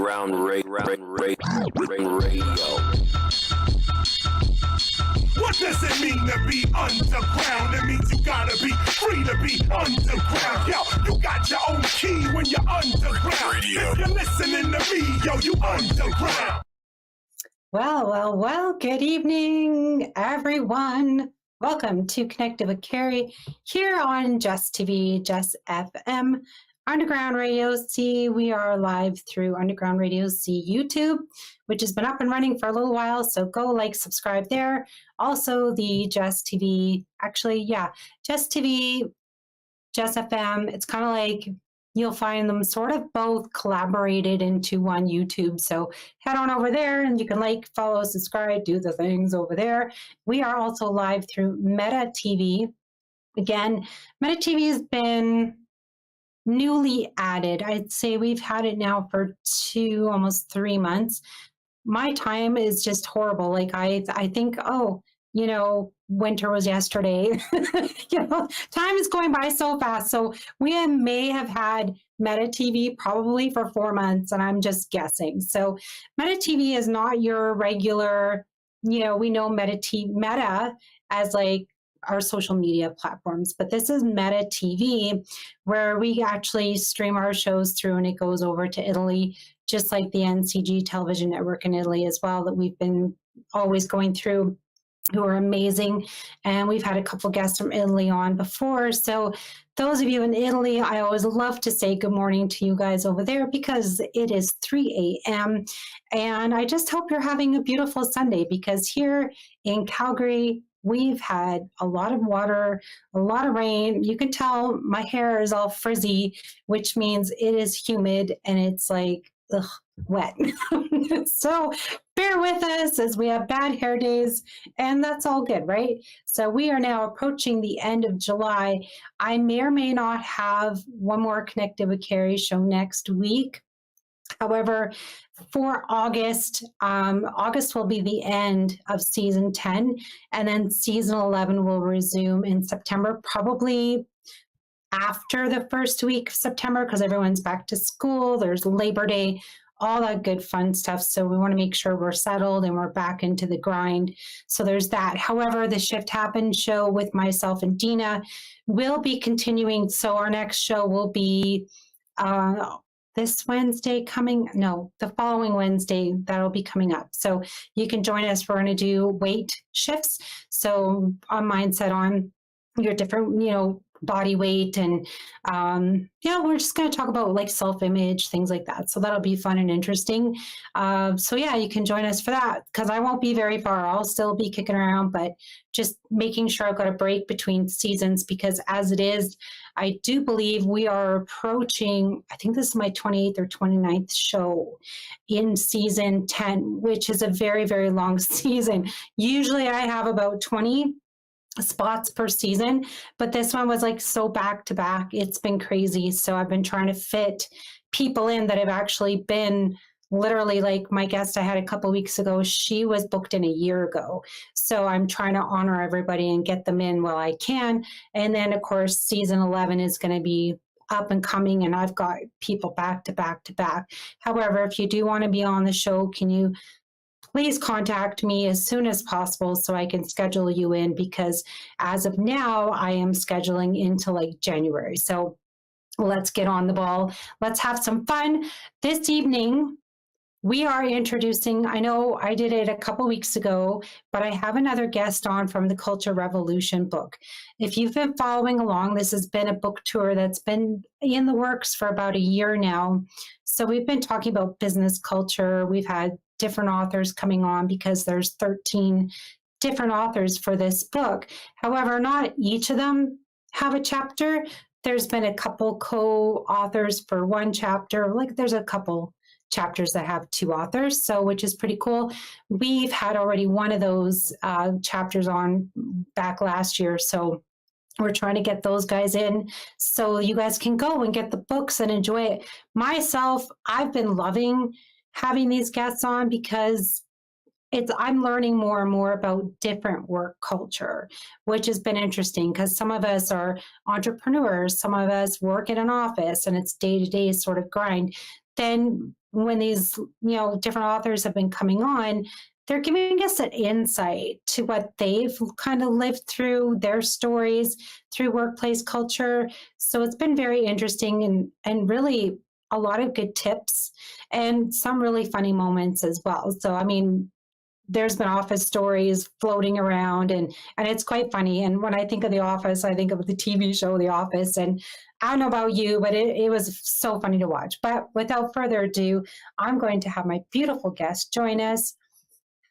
Radio. What does it mean to be underground? It means you gotta be free to be underground. Yo, you got your own key when you're underground. Radio. If you're listening to me, yo, you underground. Well, good evening, everyone. Welcome to Connected W Cari here on Jess TV, Jess FM, Underground Radio C. We are live through Underground Radio C YouTube, which has been up and running for a little while. So go like, subscribe there. Also the Jess TV, Jess TV, Jess FM. It's kind of like you'll find them sort of both collaborated into one YouTube. So head on over there and you can like, follow, subscribe, do the things over there. We are also live through Meta TV. Again, Meta TV has been newly added. I'd say we've had it now for almost 3 months. My time is just horrible. Like I think, winter was yesterday. Time is going by so fast. So we may have had Meta TV probably for 4 months, and I'm just guessing. So Meta TV is not your regular, we know Meta as like our social media platforms, but this is Meta TV, where we actually stream our shows through and it goes over to Italy, just like the NCG television network in Italy as well, that we've been always going through, who are amazing. And we've had a couple guests from Italy on before. So those of you in Italy, I always love to say good morning to you guys over there because it is 3 a.m. And I just hope you're having a beautiful Sunday, because here in Calgary, we've had a lot of water, a lot of rain. You can tell my hair is all frizzy, which means it is humid and it's like wet. So bear with us as we have bad hair days, and that's all good, right? So we are now approaching the end of July. I may or may not have one more Connected W Cari show next week. However, for August, August will be the end of season 10, and then season 11 will resume in September, probably after the first week of September, because everyone's back to school, there's Labor Day, all that good fun stuff. So we want to make sure we're settled and we're back into the grind. So there's that. However, the Shift Happens show with myself and Dina will be continuing. So our next show will be this Wednesday the following Wednesday, that'll be coming up. So you can join us. We're going to do weight shifts. So on mindset on your different, body weight, and we're just going to talk about like self-image, things like that. So that'll be fun and interesting. You can join us for that, because I won't be very far. I'll still be kicking around, but just making sure I've got a break between seasons, because as it is, I do believe we are approaching, I think this is my 28th or 29th show in season 10, which is a very, very long season. Usually I have about 20 spots per season, but this one was like so back to back. It's been crazy. So I've been trying to fit people in that have actually been literally, like my guest I had a couple weeks ago, she was booked in a year ago. So I'm trying to honor everybody and get them in while I can. And then of course, season 11 is going to be up and coming, and I've got people back to back to back. However, if you do want to be on the show, can you please contact me as soon as possible so I can schedule you in, because as of now, I am scheduling into like January. So let's get on the ball. Let's have some fun. This evening, we are introducing, I know I did it a couple weeks ago, but I have another guest on from the Culture Revolution book. If you've been following along, this has been a book tour that's been in the works for about a year now. So we've been talking about business culture. We've had different authors coming on, because there's 13 different authors for this book. However, not each of them have a chapter. There's been a couple co-authors for one chapter. Like there's a couple chapters that have two authors, so which is pretty cool. We've had already one of those chapters on back last year, so we're trying to get those guys in so you guys can go and get the books and enjoy it. Myself, I've been loving having these guests on, because I'm learning more and more about different work culture, which has been interesting, because some of us are entrepreneurs, some of us work in an office and it's day-to-day sort of grind. Then when these, different authors have been coming on, they're giving us an insight to what they've kind of lived through, their stories through workplace culture. So it's been very interesting and really a lot of good tips and some really funny moments as well. So, I mean, there's been office stories floating around and it's quite funny. And when I think of The Office, I think of the TV show The Office. And I don't know about you, but it was so funny to watch. But without further ado, I'm going to have my beautiful guest join us.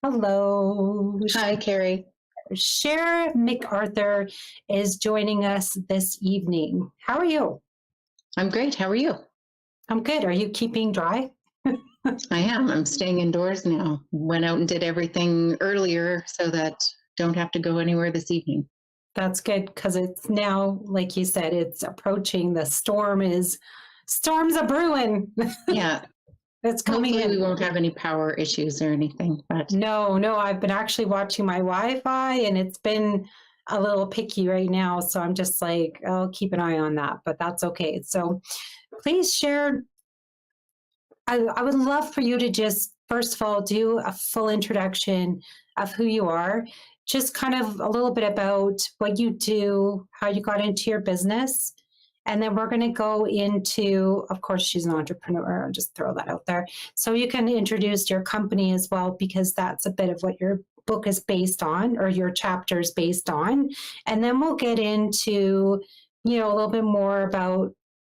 Hello. Hi, Cari. Cher Mcarthur is joining us this evening. How are you? I'm great. How are you? I'm good. Are you keeping dry? I am. I'm staying indoors now. Went out and did everything earlier so that don't have to go anywhere this evening. That's good because it's now, like you said, it's approaching. The storm's a brewing. Yeah. It's coming Hopefully in. we won't have any power issues or anything. But No, I've been actually watching my Wi-Fi and it's been a little picky right now. So I'm just like, I'll keep an eye on that, but that's okay. So please share. I would love for you to just, first of all, do a full introduction of who you are, just kind of a little bit about what you do, how you got into your business. And then we're going to go into, of course, she's an entrepreneur. I'll just throw that out there. So you can introduce your company as well, because that's a bit of what your book is based on, or your chapter is based on. And then we'll get into, a little bit more about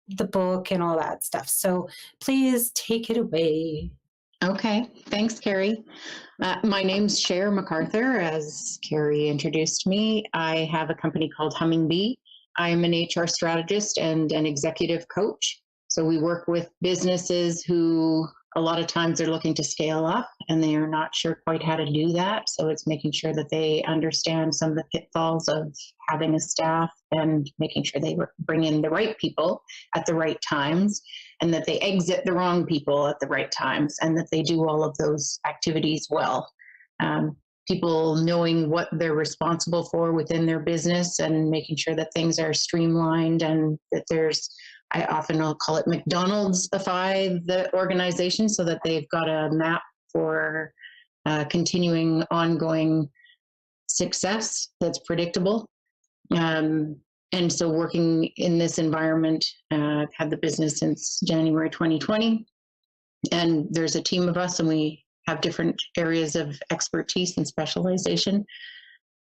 the book and all that stuff. So please take it away. okay. Thanks, Cari. My name's Cher Mcarthur, as Cari introduced me. I have a company called Humming Bee. I'm an HR strategist and an executive coach. So we work with businesses who a lot of times they're looking to scale up and they are not sure quite how to do that. So it's making sure that they understand some of the pitfalls of having a staff and making sure they bring in the right people at the right times and that they exit the wrong people at the right times and that they do all of those activities well. People knowing what they're responsible for within their business and making sure that things are streamlined and that I often will call it McDonald'sify the organization so that they've got a map for continuing ongoing success that's predictable. And so working in this environment, I've had the business since January 2020, and there's a team of us and we have different areas of expertise and specialization.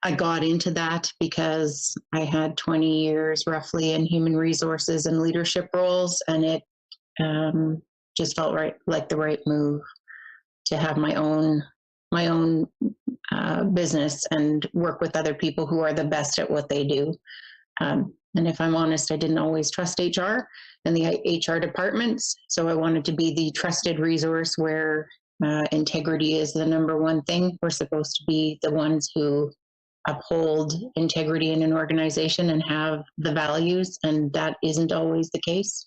I got into that because I had 20 years roughly in human resources and leadership roles, and it just felt like the right move to have my own business and work with other people who are the best at what they do. And if I'm honest, I didn't always trust HR and the HR departments, so I wanted to be the trusted resource where integrity is the number one thing. We're supposed to be the ones who uphold integrity in an organization and have the values, and that isn't always the case.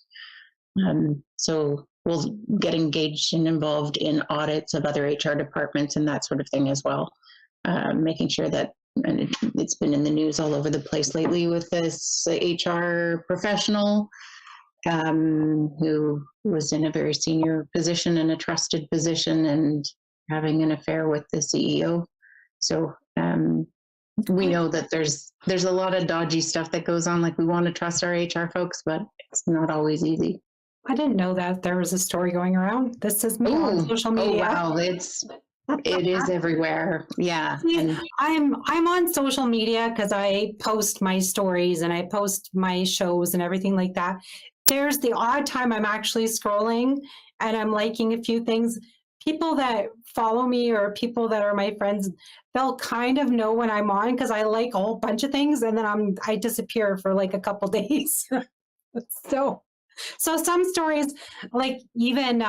So we'll get engaged and involved in audits of other HR departments and that sort of thing as well, making sure that, and it's been in the news all over the place lately with this HR professional who was in a very senior position and a trusted position and having an affair with the CEO. So we know that there's a lot of dodgy stuff that goes on. Like, we want to trust our HR folks, but it's not always easy. I didn't know that there was a story going around. This is me on social media. Oh wow, it is everywhere. Yeah. See, I'm on social media because I post my stories and I post my shows and everything like that. There's the odd time I'm actually scrolling and I'm liking a few things. People that follow me or people that are my friends, they'll kind of know when I'm on because I like a whole bunch of things and then I disappear for like a couple days. So some stories, like even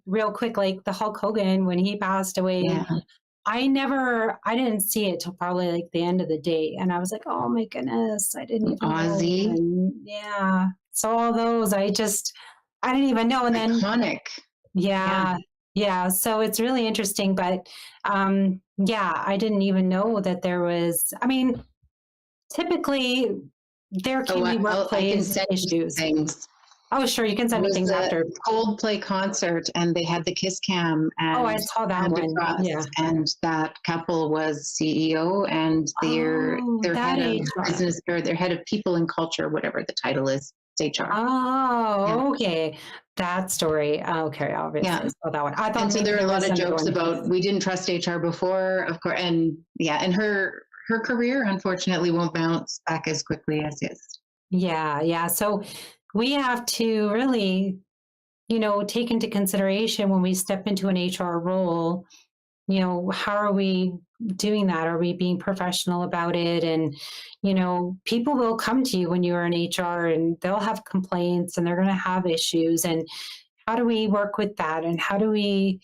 real quick, like the Hulk Hogan when he passed away. Yeah. I didn't see it till probably like the end of the day, and I was like, oh my goodness, I didn't even Ozzy. know. And yeah, so all those, I didn't even know, and then iconic. Yeah. So it's really interesting, but I didn't even know that there was. I mean, typically there can be workplace issues. Things. Oh, sure. You can It send me was things after. a Coldplay concert, and they had the kiss cam Oh, I and saw that hand one. across, Yeah. and that couple was CEO and Oh, their that head of HR. business, or their head of people and culture, whatever the title is. It's HR. Yeah. Oh, okay. That story. Okay, obviously. Yeah. I saw that one. I thought And so maybe there are a there lot was of another jokes one. about we didn't trust HR before, of course, and yeah, and her career unfortunately won't bounce back as quickly as his. Yeah, yeah. So we have to really, take into consideration when we step into an HR role, how are we doing that? Are we being professional about it? And, people will come to you when you are in HR and they'll have complaints and they're going to have issues. And how do we work with that? And how do we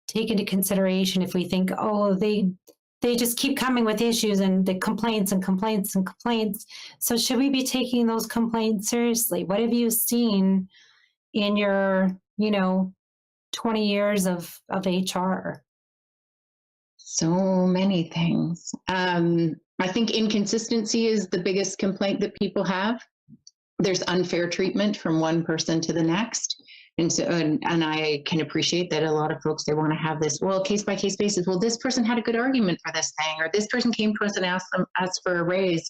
take into consideration if we think, oh, they just keep coming with issues and the complaints and complaints and complaints. So should we be taking those complaints seriously? What have you seen in your, 20 years of HR? So many things. I think inconsistency is the biggest complaint that people have. There's unfair treatment from one person to the next. And so, and I can appreciate that a lot of folks, they want to have this, well, case by case basis. Well, this person had a good argument for this thing, or this person came to us and asked for a raise,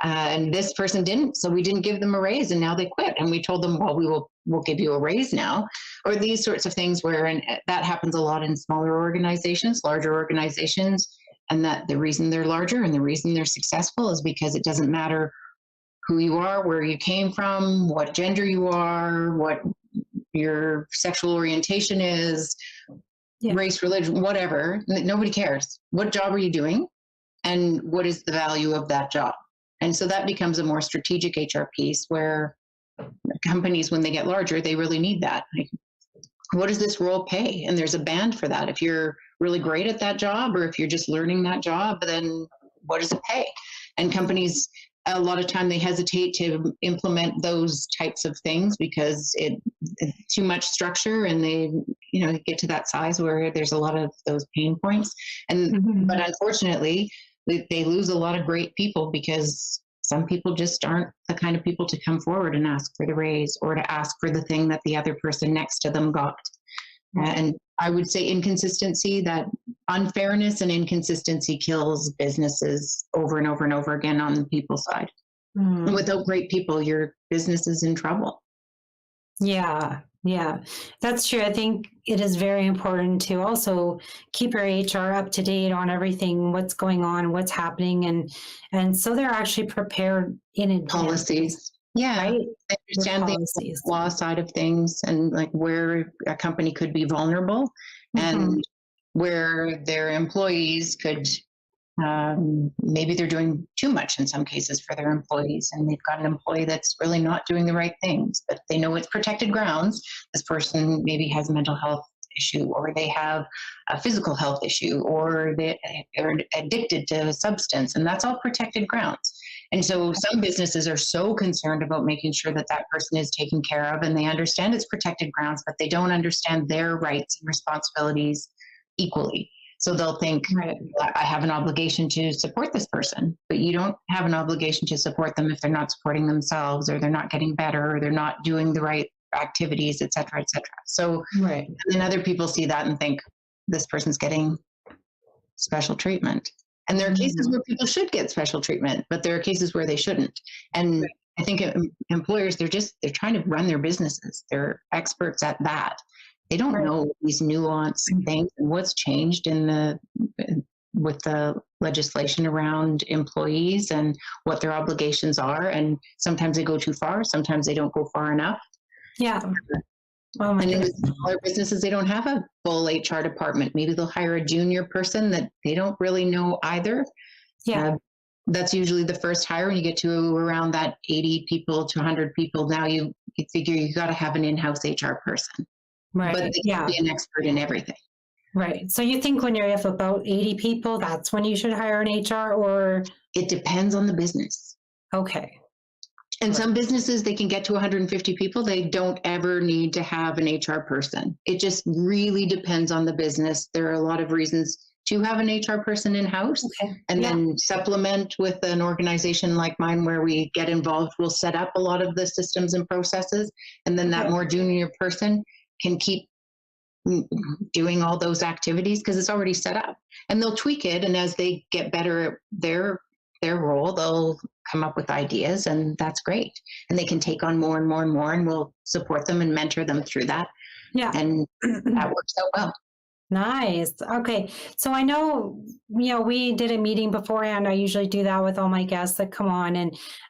and this person didn't, so we didn't give them a raise, and now they quit. And we told them, well, we'll give you a raise now, or these sorts of things. And that happens a lot in smaller organizations, larger organizations, and that the reason they're larger and the reason they're successful is because it doesn't matter who you are, where you came from, what gender you are, what your sexual orientation is, race, religion, whatever. Nobody cares. What job are you doing? And what is the value of that job? And so that becomes a more strategic HR piece where companies, when they get larger, they really need that. Like, what does this role pay? And there's a band for that. If you're really great at that job, or if you're just learning that job, then what does it pay? And companies, a lot of time, they hesitate to implement those types of things because it's too much structure, and they get to that size where there's a lot of those pain points. And but unfortunately, they lose a lot of great people because some people just aren't the kind of people to come forward and ask for the raise or to ask for the thing that the other person next to them got. And I would say inconsistency, that unfairness and inconsistency kills businesses over and over and over again on the people side. And without great people, your business is in trouble. Yeah, that's true. I think it is very important to also keep your HR up to date on everything, what's going on, what's happening, and so they're actually prepared in advance. Policies. Yeah, right? I understand the law side of things, and like where a company could be vulnerable, and where their employees could maybe they're doing too much in some cases for their employees, and they've got an employee that's really not doing the right things, but they know it's protected grounds. This person maybe has a mental health issue, or they have a physical health issue, or they are addicted to a substance, and that's all protected grounds. And so some businesses are so concerned about making sure that that person is taken care of, and they understand it's protected grounds, but they don't understand their rights and responsibilities equally. So they'll think, I have an obligation to support this person, but you don't have an obligation to support them if they're not supporting themselves, or they're not getting better, or they're not doing the right activities, et cetera, et cetera. So then other people see that and think this person's getting special treatment. And there are cases where people should get special treatment, but there are cases where they shouldn't. And I think employers, they're trying to run their businesses. They're experts at that. They don't know these nuanced things and what's changed with the legislation around employees and what their obligations are. And sometimes they go too far. Sometimes they don't go far enough. Yeah. Oh my and in goodness. smaller businesses, they don't have a full HR department. Maybe they'll hire a junior person that they don't really know either. Yeah. That's usually the first hire. When you get to around that 80 people to 100 people, now you figure you got to have an in-house HR person. Right. But they can't be an expert in everything. Right. So you think when you have about 80 people, that's when you should hire an HR, or? It depends on the business. Okay. And some businesses, they can get to 150 people. They don't ever need to have an HR person. It just really depends on the business. There are a lot of reasons to have an HR person in-house, and then supplement with an organization like mine where we get involved. We'll set up a lot of the systems and processes, and then that more junior person can keep doing all those activities because it's already set up, and they'll tweak it. And as they get better at their role, they'll come up with ideas, and that's great. And they can take on more and more and more, and we'll support them and mentor them through that. Yeah. And that works out well. Nice. Okay. So I know, we did a meeting beforehand. I usually do that with all my guests that come on.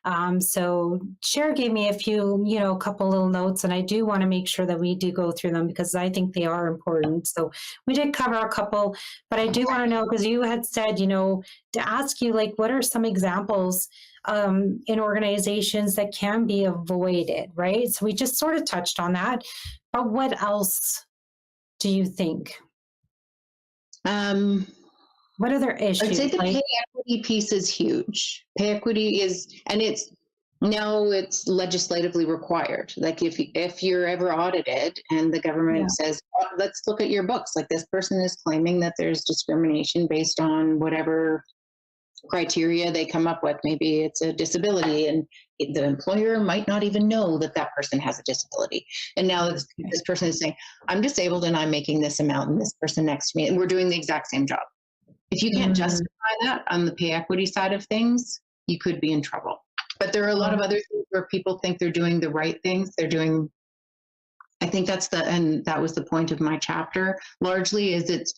And so Cher gave me a few, a couple little notes, and I do want to make sure that we do go through them because I think they are important. So we did cover a couple, but I do want to know, because you had said, to ask you, like, what are some examples in organizations that can be avoided, right? So we just sort of touched on that, but what else do you think? What other issues? I'd say the pay equity piece is huge. Pay equity is, and it's legislatively required. Like if you're ever audited and the government says, let's look at your books, like this person is claiming that there's discrimination based on whatever criteria they come up with. Maybe it's a disability, and the employer might not even know that that person has a disability. And now this person is saying, I'm disabled and I'm making this amount, and this person next to me, and we're doing the exact same job. If you can't justify that on the pay equity side of things, you could be in trouble. But there are a lot of other things where people think they're doing the right things. I think and that was the point of my chapter, largely, is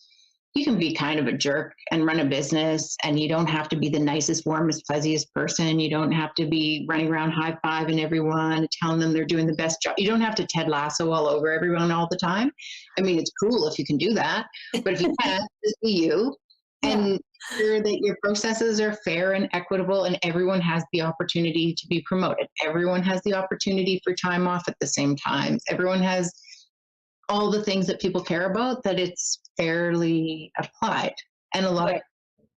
you can be kind of a jerk and run a business, and you don't have to be the nicest, warmest, fuzziest person. You don't have to be running around high-fiving everyone, telling them they're doing the best job. You don't have to Ted Lasso all over everyone all the time. I mean, it's cool if you can do that, but if you can't, just be you. And ensure that your processes are fair and equitable, and everyone has the opportunity to be promoted. Everyone has the opportunity for time off at the same time. Everyone has all the things that people care about, that it's fairly applied. And a lot of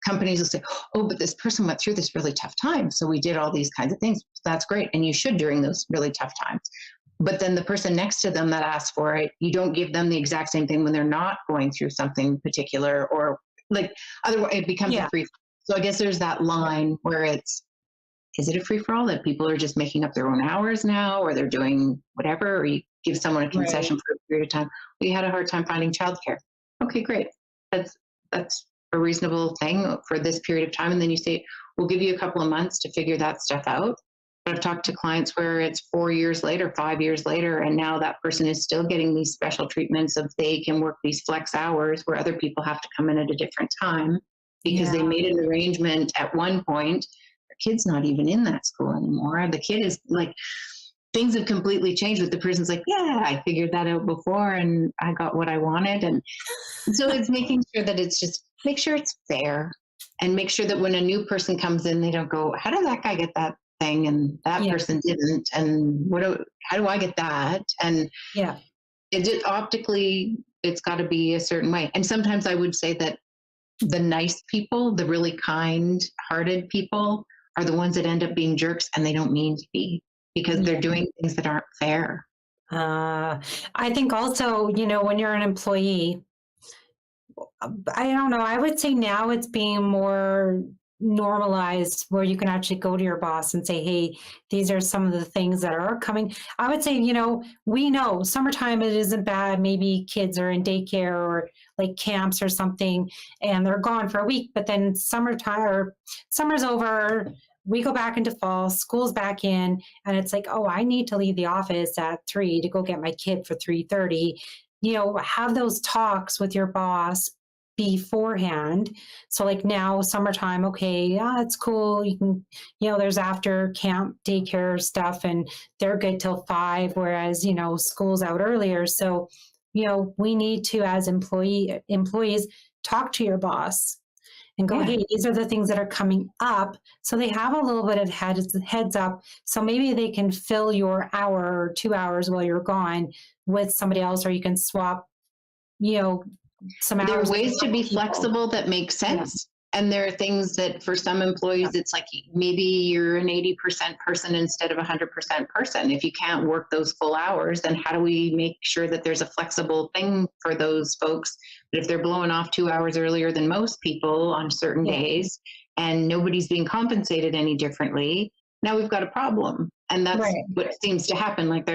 companies will say, oh, but this person went through this really tough time, so we did all these kinds of things. That's great. And you should during those really tough times. But then the person next to them that asked for it, you don't give them the exact same thing when they're not going through something particular, or otherwise it becomes a free. So I guess there's that line where is it a free for all that people are just making up their own hours now, or they're doing whatever, or you give someone a concession for a period of time. We had a hard time finding childcare. Okay, great. That's a reasonable thing for this period of time. And then you say, we'll give you a couple of months to figure that stuff out. But I've talked to clients where it's 4 years later, 5 years later, and now that person is still getting these special treatments of they can work these flex hours where other people have to come in at a different time because they made an arrangement at one point. The kid's not even in that school anymore. The kid is like, things have completely changed, but the person's like, yeah, I figured that out before and I got what I wanted. And so it's making sure that it's just, make sure it's fair, and make sure that when a new person comes in, they don't go, how did that guy get that thing and that person didn't, and how do I get that? And optically it's got to be a certain way. And sometimes I would say that the nice people, the really kind-hearted people, are the ones that end up being jerks, and they don't mean to be, because they're doing things that aren't fair. I think also, when you're an employee, I don't know, I would say now it's being more normalized where you can actually go to your boss and say, hey, these are some of the things that are coming. I would say, we know summertime, it isn't bad. Maybe kids are in daycare or like camps or something, and they're gone for a week, but then summer's over. We go back into fall, school's back in, and it's like, oh, I need to leave the office at 3 to go get my kid for 3:30. Have those talks with your boss beforehand. So like now summertime, okay, it's cool. You can, there's after camp daycare stuff and they're good till 5, whereas, school's out earlier. So, we need to, as employees, talk to your boss and go, hey, these are the things that are coming up. So they have a little bit of heads up. So maybe they can fill your hour or 2 hours while you're gone with somebody else, or you can swap, some hours. There are ways to be flexible that make sense. And there are things that for some employees, it's like maybe you're an 80% person instead of a 100% person. If you can't work those full hours, then how do we make sure that there's a flexible thing for those folks? But if they're blowing off 2 hours earlier than most people on certain days and nobody's being compensated any differently, now we've got a problem. And that's what seems to happen. Like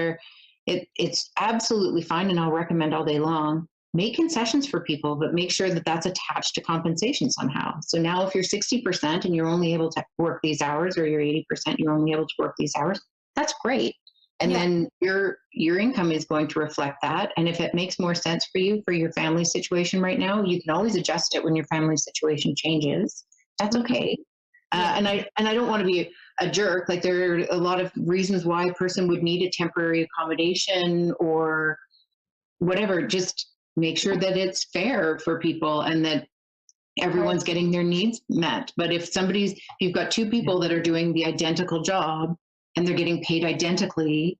it's absolutely fine. And I'll recommend all day long, make concessions for people, but make sure that that's attached to compensation somehow. So now if you're 60% and you're only able to work these hours, or you're 80%, you're only able to work these hours, that's great. And then your income is going to reflect that. And if it makes more sense for you, for your family situation right now, you can always adjust it when your family situation changes. That's okay. And I don't want to be a jerk. Like there are a lot of reasons why a person would need a temporary accommodation or whatever. Just make sure that it's fair for people and that everyone's getting their needs met. But if you've got two people that are doing the identical job and they're getting paid identically,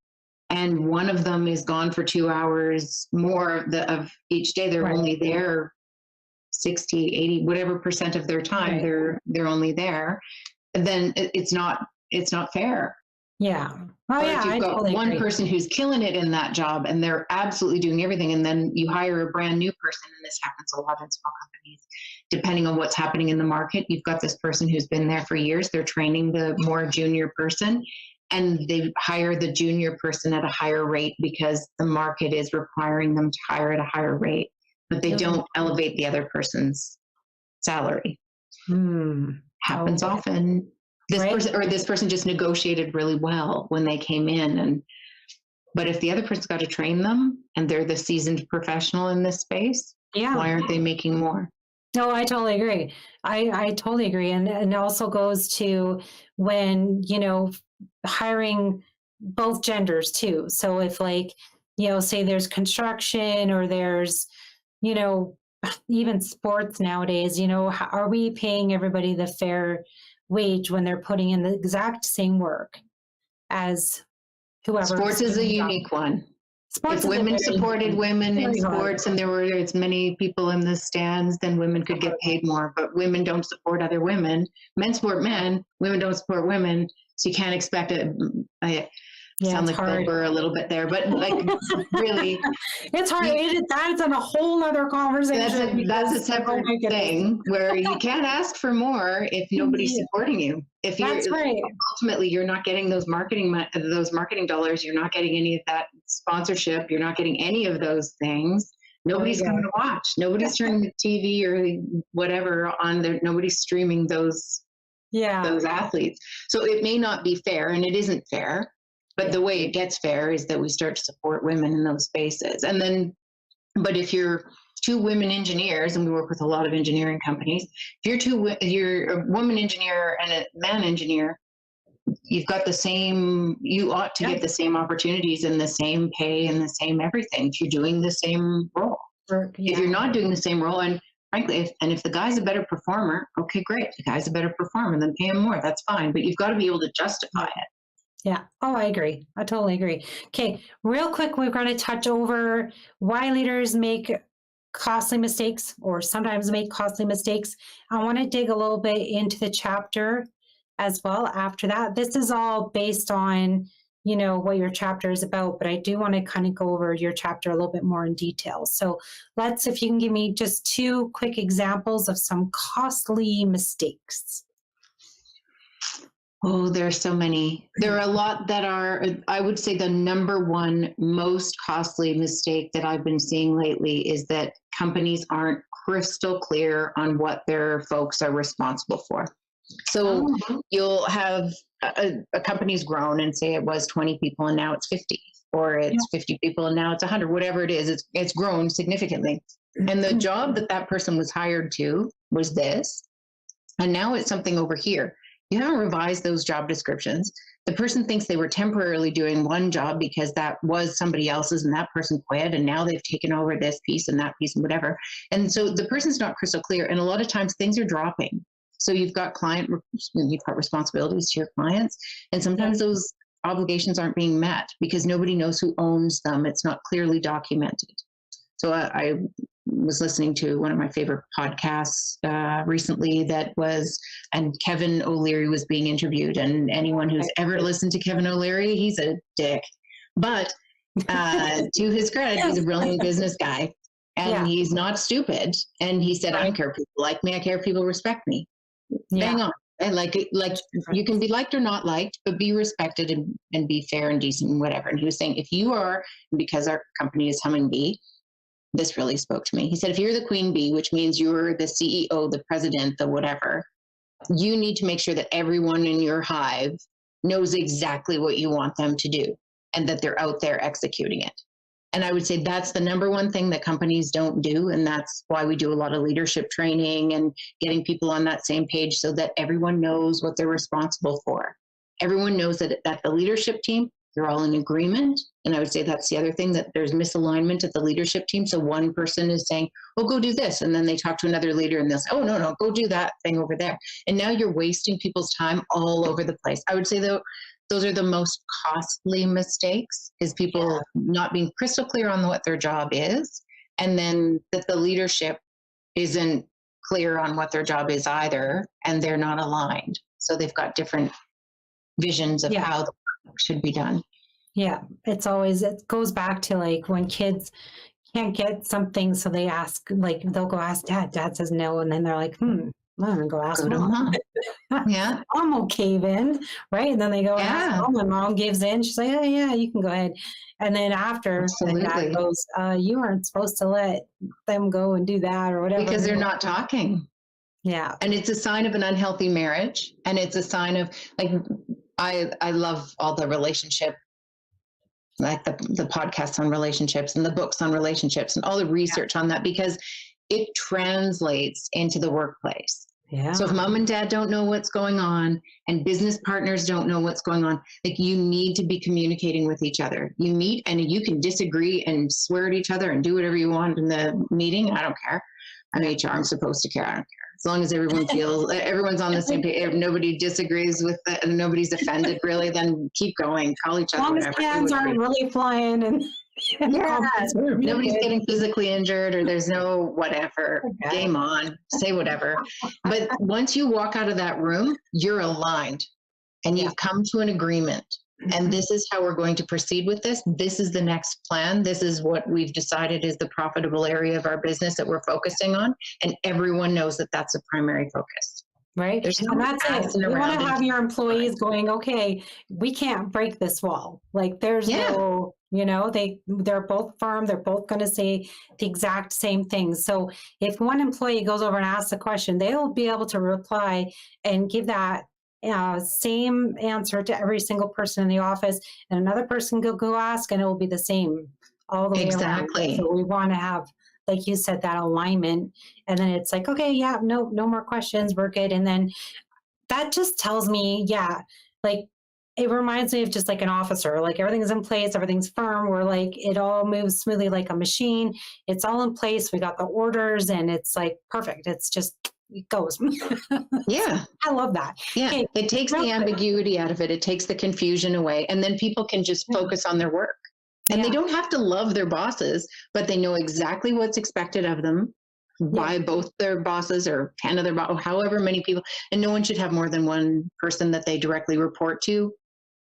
and one of them is gone for 2 hours more of each day, they're only there 60, 80, whatever percent of their time, they're only there, then it's not fair. Yeah. Oh, or yeah. if you've got totally one agree. person who's killing it in that job and they're absolutely doing everything, and then you hire a brand new person, and this happens a lot in small companies, depending on what's happening in the market. You've got this person who's been there for years, they're training the more junior person, and they hire the junior person at a higher rate because the market is requiring them to hire at a higher rate, but they don't elevate the other person's salary. Happens often. This person just negotiated really well when they came in, but if the other person's got to train them and they're the seasoned professional in this space, why aren't they making more? No, I totally agree. I totally agree. And it also goes to when, hiring both genders too. So if say there's construction or there's, even sports nowadays, are we paying everybody the fair wage when they're putting in the exact same work as whoever? Sports is a unique one. If women supported women in sports and there were as many people in the stands, then women could get paid more. But women don't support other women. Men support men. Women don't support women. So you can't expect it. Sound like Bill Burr a little bit there, but really, it's hard. That's on a whole other conversation. That's a separate thing where you can't ask for more if nobody's supporting you. If ultimately you're not getting those marketing dollars, you're not getting any of that sponsorship, you're not getting any of those things. Nobody's coming to watch. Nobody's turning the TV or whatever on there. Nobody's streaming those athletes. So it may not be fair, and it isn't fair. But the way it gets fair is that we start to support women in those spaces. And then, but if you're two women engineers, and we work with a lot of engineering companies, if you're a woman engineer and a man engineer, you've got you ought to get the same opportunities and the same pay and the same everything if you're doing the same role. If you're not doing the same role, and frankly, if the guy's a better performer, okay, great. The guy's a better performer, then pay him more. That's fine. But you've got to be able to justify it. Yeah. Oh, I agree. I totally agree. Okay. Real quick, we're going to touch over why leaders make costly mistakes or sometimes make costly mistakes. I want to dig a little bit into the chapter as well after that. This is all based on, what your chapter is about, but I do want to kind of go over your chapter a little bit more in detail. So if you can give me just 2 quick examples of some costly mistakes. Oh, there are so many. There are a lot that are, I would say the number one most costly mistake that I've been seeing lately is that companies aren't crystal clear on what their folks are responsible for. So you'll have a company's grown and say it was 20 people and now it's 50, or it's 50 people and now it's 100, whatever it is, it's grown significantly. And the job that person was hired to was this, and now it's something over here. You haven't revised those job descriptions. The person thinks they were temporarily doing one job because that was somebody else's and that person quit, and now they've taken over this piece and that piece and whatever. And so the person's not crystal clear. And a lot of times things are dropping. So you've got responsibilities to your clients. And sometimes those obligations aren't being met because nobody knows who owns them. It's not clearly documented. So was listening to one of my favorite podcasts recently and Kevin O'Leary was being interviewed, and anyone who's ever listened to Kevin O'Leary, he's a dick. But to his credit, he's a brilliant business guy, and he's not stupid. And he said, I don't care if people like me, I care if people respect me. Bang on. And like you can be liked or not liked, but be respected and be fair and decent and whatever. And he was saying, if you are, because our company is Humming Bee, this really spoke to me. He said, if you're the queen bee, which means you're the CEO, the president, the whatever, you need to make sure that everyone in your hive knows exactly what you want them to do and that they're out there executing it. And I would say that's the number one thing that companies don't do. And that's why we do a lot of leadership training and getting people on that same page so that everyone knows what they're responsible for. Everyone knows that the leadership team, you're all in agreement. And I would say that's the other thing, that there's misalignment at the leadership team. So one person is saying, oh, go do this. And then they talk to another leader and they'll say, oh, no, go do that thing over there. And now you're wasting people's time all over the place. I would say, though, those are the most costly mistakes, is people not being crystal clear on what their job is, and then that the leadership isn't clear on what their job is either, and they're not aligned. So they've got different visions of how the work should be done. Yeah, it goes back to like when kids can't get something, so they ask, like they'll go ask dad. Dad says no, and then they're like, I'm gonna go ask mom. Yeah, mom will cave in, right? And then they go ask mom, and mom gives in. She's like, oh yeah, you can go ahead. And then after, the dad goes, you aren't supposed to let them go and do that or whatever, because they're not talking. Yeah, and it's a sign of an unhealthy marriage, and it's a sign of like I love all the relationship, like the podcasts on relationships and the books on relationships and all the research on that, because it translates into the workplace. Yeah. So if mom and dad don't know what's going on and business partners don't know what's going on, like you need to be communicating with each other. You meet and you can disagree and swear at each other and do whatever you want in the meeting. I don't care. I'm HR. I'm supposed to care. I don't care. As long as everyone feels, everyone's on the same page, if nobody disagrees with it and nobody's offended really, then keep going, call each other. As long as hands aren't really flying and nobody's getting physically injured or there's no whatever, game on, say whatever. But once you walk out of that room, you're aligned and you've come to an agreement. And this is how we're going to proceed with this. This is the next plan. This is what we've decided is the profitable area of our business that we're focusing on. And everyone knows that that's a primary focus. Right. And that's it. You want to have your employees going, okay, we can't break this wall. Like there's no, they're both firm. They're both going to say the exact same thing. So if one employee goes over and asks a question, they'll be able to reply and give that same answer to every single person in the office, and another person go ask, and it will be the same all the way around. So we want to have, like you said, that alignment, and then it's like, okay, no more questions, we're good. And then that just tells me, like it reminds me of just like an officer, like everything's in place, everything's firm, we're like, it all moves smoothly like a machine, it's all in place, we got the orders, and it's like perfect, it's just it goes. Yeah. I love that. Yeah. Okay. It takes the ambiguity out of it. It takes the confusion away. And then people can just focus on their work. And they don't have to love their bosses, but they know exactly what's expected of them by both their bosses or 10 of their bosses, however many people. And no one should have more than one person that they directly report to.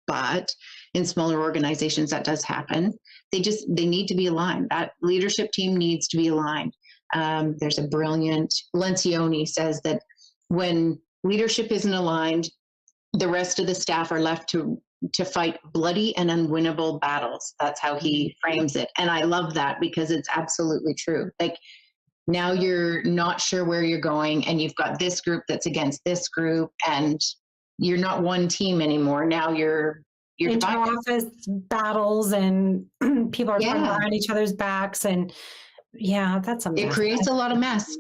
But in smaller organizations, that does happen. They need to be aligned. That leadership team needs to be aligned. There's a brilliant, Lencioni says that when leadership isn't aligned, the rest of the staff are left to fight bloody and unwinnable battles. That's how he frames it. And I love that because it's absolutely true. Like now you're not sure where you're going and you've got this group that's against this group and you're not one team anymore. Now you're inter-office battles and people are going behind each other's backs and that's a mess. It creates a lot of mess.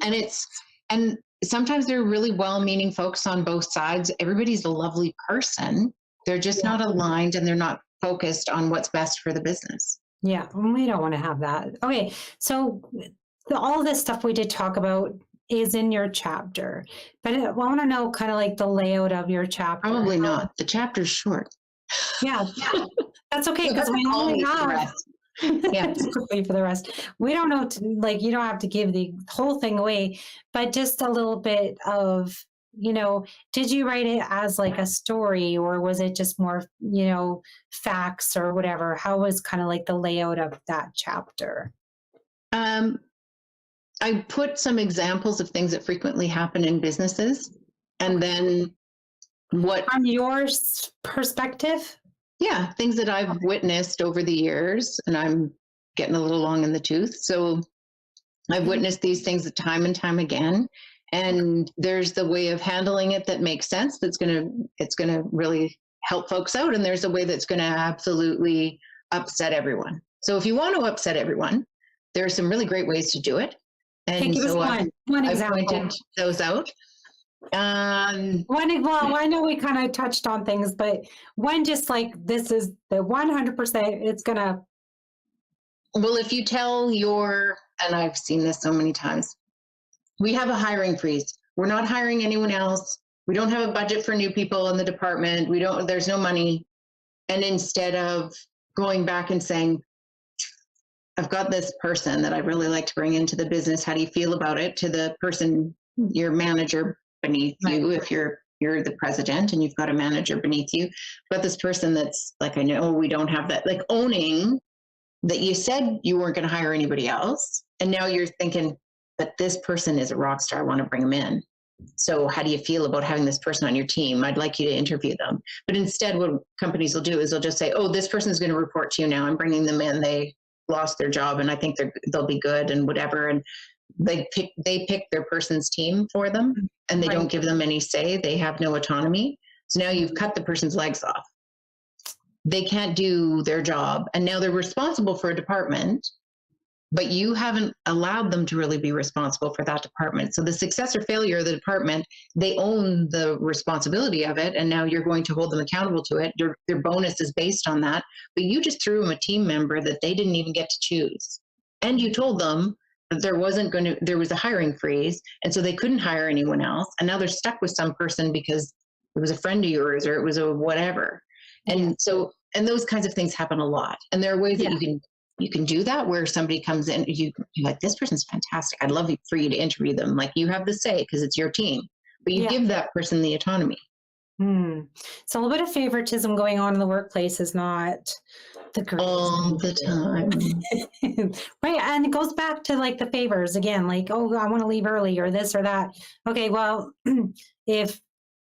And sometimes they're really well-meaning folks on both sides. Everybody's a lovely person. They're just not aligned and they're not focused on what's best for the business. Yeah, we don't want to have that. Okay, so all this stuff we did talk about is in your chapter, but I want to know kind of like the layout of your chapter. Probably not. The chapter's short. Yeah, that's okay because we only have Yeah. quickly for the rest. We don't know, like, you don't have to give the whole thing away, but just a little bit of, did you write it as like a story, or was it just more, facts or whatever? How was kind of like the layout of that chapter? I put some examples of things that frequently happen in businesses, and then what From your perspective? yeah, things that I've witnessed over the years, and I'm getting a little long in the tooth. So I've witnessed these things time and time again. And there's the way of handling it that makes sense. It's gonna really help folks out. And there's a way that's gonna absolutely upset everyone. So if you want to upset everyone, there are some really great ways to do it. And Give us so one I've example. pointed those out. Well, I know we kind of touched on things, but one just like this is the 100%, it's gonna. Well, if you tell and I've seen this so many times, we have a hiring freeze. We're not hiring anyone else. We don't have a budget for new people in the department. There's no money. And instead of going back and saying, I've got this person that I'd really like to bring into the business. How do you feel about it? To the person, your manager beneath you, if you're the president and you've got a manager beneath you, but this person that's like, I know we don't have that, like owning that you said you weren't going to hire anybody else. And now you're thinking, but this person is a rock star. I want to bring them in. So how do you feel about having this person on your team? I'd like you to interview them. But instead, what companies will do is they'll just say, oh, this person's going to report to you now. I'm bringing them in. They lost their job and I think they'll be good and whatever. And they pick their person's team for them, and they don't give them any say. They have no autonomy. So now you've cut the person's legs off. They can't do their job. And now they're responsible for a department, but you haven't allowed them to really be responsible for that department. So the success or failure of the department, they own the responsibility of it. And now you're going to hold them accountable to it. Their bonus is based on that. But you just threw them a team member that they didn't even get to choose. And you told them that there was a hiring freeze. And so they couldn't hire anyone else. And now they're stuck with some person because it was a friend of yours or it was a whatever. And so, and those kinds of things happen a lot. And there are ways that you can do that where somebody comes in, you're like, this person's fantastic. I'd love for you to interview them. Like, you have the say because it's your team, but you give that person the autonomy. So a little bit of favoritism going on in the workplace is not the greatest. All the time. Right. And it goes back to like the favors again, like, oh, I want to leave early or this or that. Okay, well, if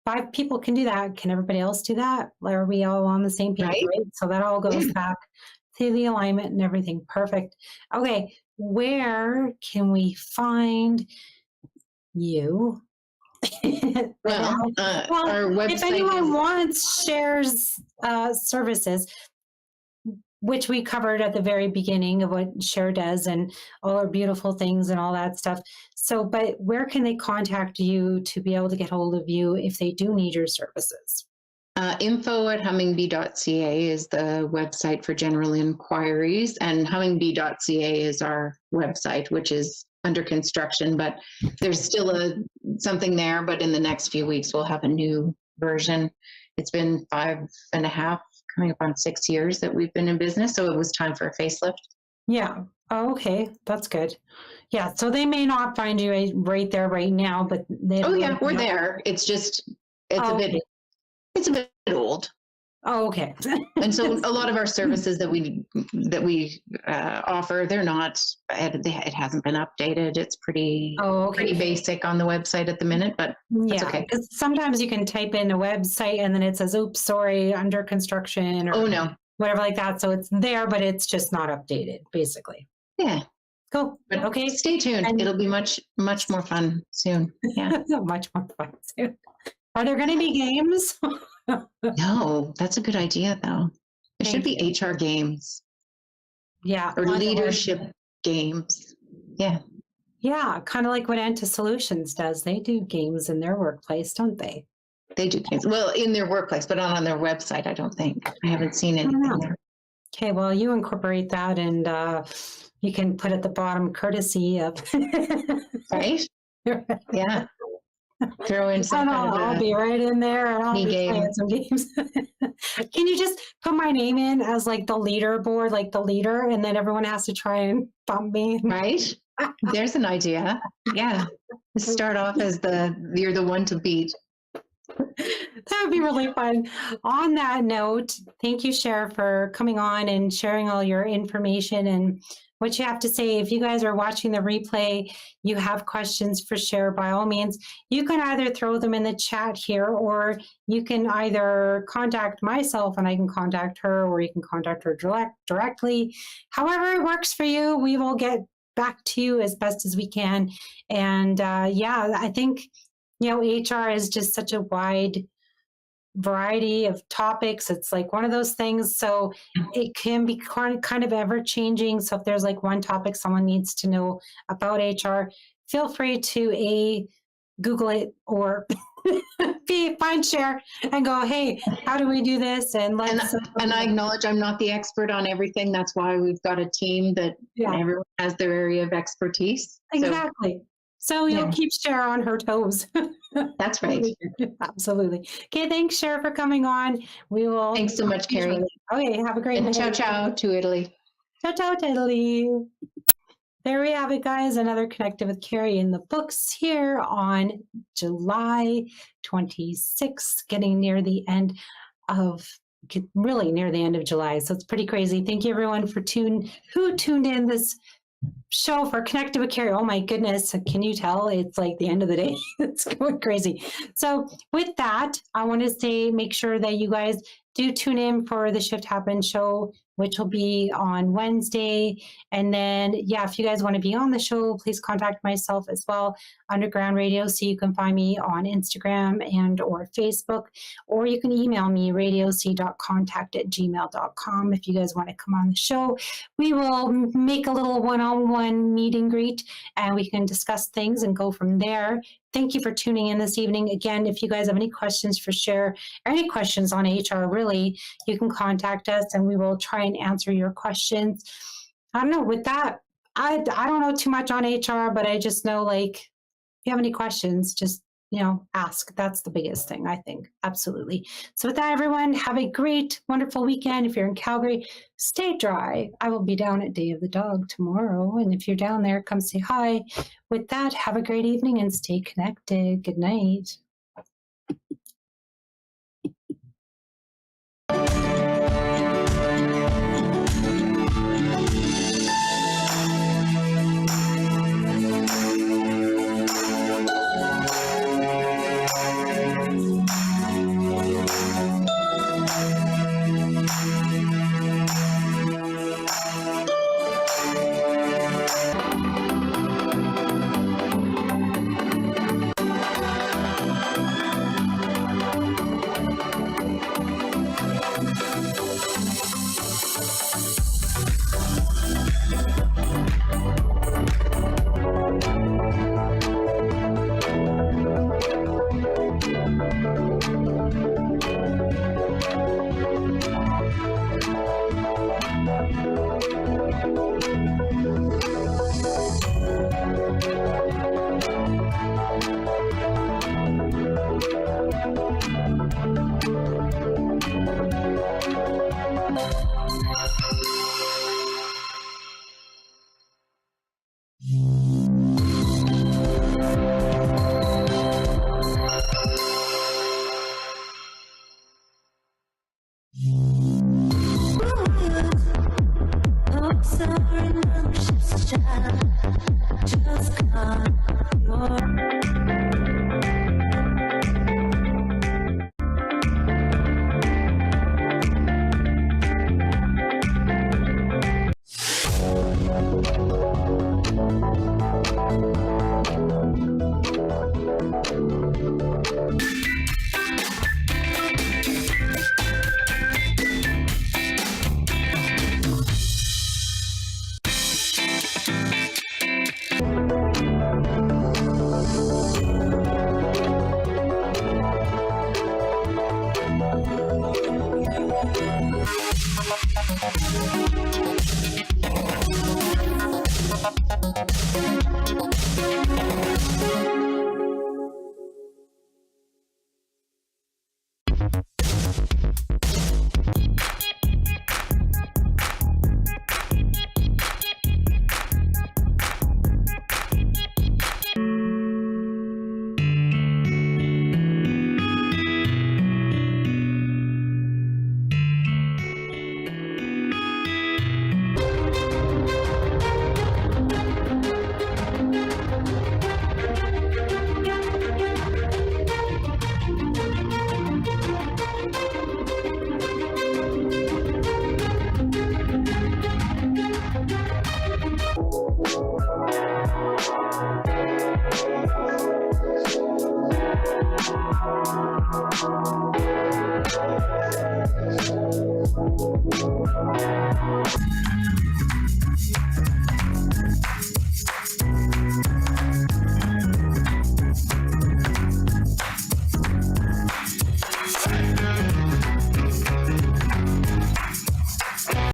5 people can do that, can everybody else do that? Are we all on the same page? Right? So that all goes back to the alignment and everything. Perfect. Okay, where can we find you? Well, our website. If anyone wants Cher's services, which we covered at the very beginning of what Cher does and all our beautiful things and all that stuff. So, but where can they contact you to be able to get hold of you if they do need your services? Info@hummingbee.ca is the website for general inquiries, and hummingbee.ca is our website, which is under construction, but there's still something there, but in the next few weeks, we'll have a new version. It's been 5.5, coming up on 6 years that we've been in business. So it was time for a facelift. Yeah. Oh, okay. That's good. Yeah. So they may not find you right there right now, but we're there. It's just, it's a bit old. Oh, okay. And so a lot of our services that we offer, they're not, it hasn't been updated. It's pretty basic on the website at the minute, but that's okay. Because sometimes you can type in a website and then it says, oops, sorry, under construction or whatever like that. So it's there, but it's just not updated, basically. Yeah. Cool. But okay. Stay tuned. It'll be much, much more fun soon. Yeah. Much more fun soon. Are there going to be games? No, that's a good idea, though. There should be HR games. Yeah. Or leadership games. Yeah. Yeah. Kind of like what Enta Solutions does. They do games in their workplace, don't they? They do games. Well, in their workplace, but not on their website, I don't think. I haven't seen anything there. Okay. Well, you incorporate that and you can put at the bottom courtesy of. Right? Yeah. Throw in some kind of I'll be right in there and I'll be playing some games. Can you just put my name in as like the leaderboard, like the leader, and then everyone has to try and bump me? Right? There's an idea. Yeah. Start off as you're the one to beat. That would be really fun. On that note, thank you, Cher, for coming on and sharing all your information and what you have to say. If you guys are watching the replay, you have questions for Cher, by all means, you can either throw them in the chat here, or you can either contact myself and I can contact her, or you can contact her directly. However it works for you, we will get back to you as best as we can. And yeah, I think, you know, HR is just such a wide variety of topics. It's like one of those things. So it can be kind of ever changing. So if there's like one topic someone needs to know about HR, feel free to Google it or find Cher and go, hey, how do we do this? And I acknowledge I'm not the expert on everything. That's why we've got a team that everyone has their area of expertise. Exactly. So you'll keep Cher on her toes. That's right. Absolutely. Okay, thanks, Cher, for coming on. We will. Thanks so much, Carrie. Okay, have a great night. Ciao, ciao to Italy. Ciao, ciao to Italy. There we have it, guys. Another Connected with Cari in the books here on July 26th, getting near the end of, really near the end of July. So it's pretty crazy. Thank you, everyone, who tuned in this show for Connected with Cari. Oh my goodness, can you tell? It's like the end of the day. It's going crazy. So with that, I want to say, make sure that you guys do tune in for the Shift Happens show, which will be on Wednesday. And then, yeah, if you guys want to be on the show, please contact myself as well, Underground Radio. So you can find me on Instagram and or Facebook, or you can email me, radioc.contact@gmail.com. If you guys want to come on the show, we will make a little one-on-one meet and greet, and we can discuss things and go from there. Thank you for tuning in this evening. Again, if you guys have any questions for Cher, or any questions on HR, really, you can contact us and we will try and answer your questions. I don't know, with that, I don't know too much on HR, but I just know, like, if you have any questions, just, you know, ask. That's the biggest thing, I think. Absolutely. So with that, everyone, have a great, wonderful weekend. If you're in Calgary, stay dry. I will be down at Day of the Dog tomorrow. And if you're down there, come say hi. With that, have a great evening and stay connected. Good night.